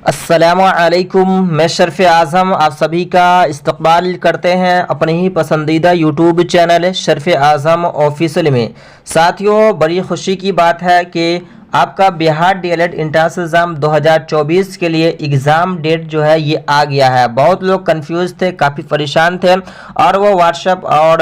अस्सलामुअलैकुम। मैं शर्फ़ आज़म आप सभी का इस्तक़बाल करते हैं अपने ही पसंदीदा यूट्यूब चैनल शर्फ़ आज़म ऑफिशियल में। साथियों, बड़ी खुशी की बात है कि आपका बिहार डीएलएड एंट्रेंस एग्ज़ाम 2024 के लिए एग्ज़ाम डेट जो है ये आ गया है। बहुत लोग कंफ्यूज थे, काफ़ी परेशान थे और वो व्हाट्सएप और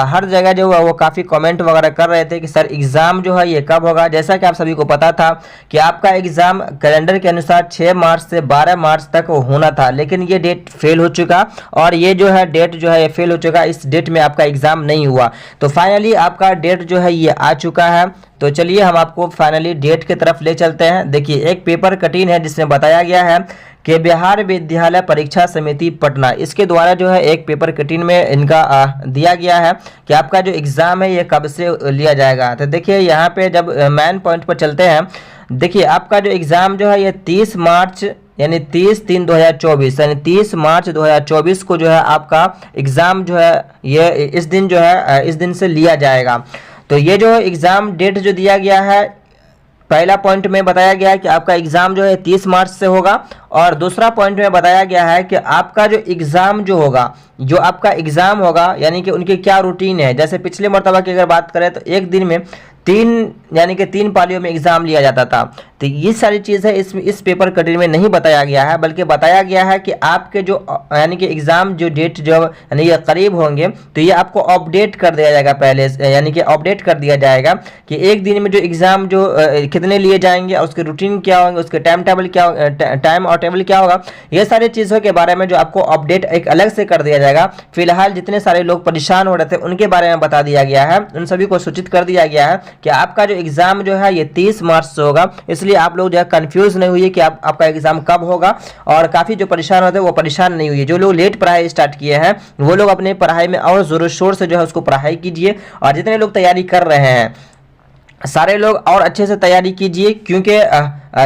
हर जगह जो है वो काफ़ी कमेंट वगैरह कर रहे थे कि सर एग्ज़ाम जो है ये कब होगा। जैसा कि आप सभी को पता था कि आपका एग्ज़ाम कैलेंडर के अनुसार 6 मार्च से 12 मार्च तक होना था, लेकिन ये डेट फेल हो चुका और ये जो है डेट जो है ये फेल हो चुका। इस डेट में आपका एग्ज़ाम नहीं हुआ, तो फाइनली आपका डेट जो है ये आ चुका है। तो चलिए हम आपको फाइनली डेट की तरफ ले चलते हैं। देखिए, एक पेपर कटिंग है जिसमें बताया गया है कि बिहार विद्यालय परीक्षा समिति पटना, इसके द्वारा जो है एक पेपर कटिंग में इनका दिया गया है कि आपका जो एग्ज़ाम है ये कब से लिया जाएगा। तो देखिए यहाँ पे जब मेन पॉइंट पर चलते हैं, देखिए आपका जो एग्ज़ाम जो है ये 30 मार्च यानी 30/3/2024 यानी 30 मार्च 2024 को जो है आपका एग्ज़ाम जो है ये इस दिन जो है इस दिन से लिया जाएगा। तो ये जो एग्ज़ाम डेट जो दिया गया है, पहला पॉइंट में बताया गया है कि आपका एग्ज़ाम जो है 30 मार्च से होगा और दूसरा पॉइंट में बताया गया है कि आपका जो एग्ज़ाम जो होगा, जो आपका एग्ज़ाम होगा यानी कि उनकी क्या रूटीन है। जैसे पिछले मरतबा की अगर बात करें तो एक दिन में 3 यानी कि 3 पालियों में एग्ज़ाम लिया जाता था। तो ये सारी चीज़ें इस पेपर कटिंग में नहीं बताया गया है, बल्कि बताया गया है कि आपके जो यानी कि एग्ज़ाम जो डेट जो यानी ये करीब होंगे तो ये आपको अपडेट कर दिया जाएगा पहले यानी कि अपडेट कर दिया जाएगा कि एक दिन में जो एग्ज़ाम जो कितने लिए जाएंगे और उसके रूटीन क्या होंगे, उसके टाइम टेबल क्या टाइम और टेबल क्या होगा। ये सारी चीज़ों के बारे में जो आपको अपडेट एक अलग से कर दिया जाएगा। फिलहाल जितने सारे लोग परेशान हो रहे थे उनके बारे में बता दिया गया है, उन सभी को सूचित कर दिया गया है कि आपका जो एग्ज़ाम जो है ये 30 मार्च से होगा। इसलिए आप लोग जो है कंफ्यूज नहीं हुई कि आपका एग्ज़ाम कब होगा और काफ़ी जो परेशान होते हैं वो परेशान नहीं हुई। जो लोग लेट पढ़ाई स्टार्ट किए हैं वो लोग अपने पढ़ाई में और ज़ोर शोर से जो है उसको पढ़ाई कीजिए और जितने लोग तैयारी कर रहे हैं सारे लोग और अच्छे से तैयारी कीजिए, क्योंकि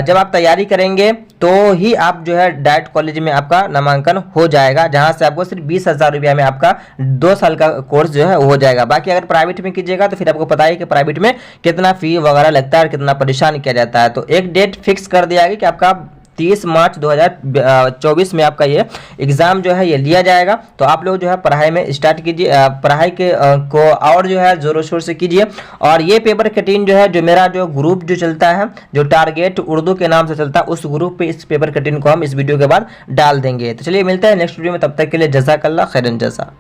जब आप तैयारी करेंगे तो ही आप जो है डायरेक्ट कॉलेज में आपका नामांकन हो जाएगा, जहां से आपको सिर्फ 20,000 रुपया में आपका 2 साल का कोर्स जो है हो जाएगा। बाकी अगर प्राइवेट में कीजिएगा तो फिर आपको पता है कि प्राइवेट में कितना फी वगैरह लगता है और कितना परेशान किया जाता है। तो एक डेट फिक्स कर दिया गया कि आपका 30 मार्च 2024 में आपका ये एग्ज़ाम जो है ये लिया जाएगा। तो आप लोग जो है पढ़ाई में स्टार्ट कीजिए, पढ़ाई के को और जो है ज़ोरों शोर से कीजिए। और ये पेपर कटिंग जो है जो मेरा जो ग्रुप जो चलता है जो टारगेट उर्दू के नाम से चलता है उस ग्रुप पे इस पेपर कटिंग को हम इस वीडियो के बाद डाल देंगे। तो चलिए मिलते हैं नेक्स्ट वीडियो में, तब तक के लिए जज़ाकल्लाह खैरन जज़ा।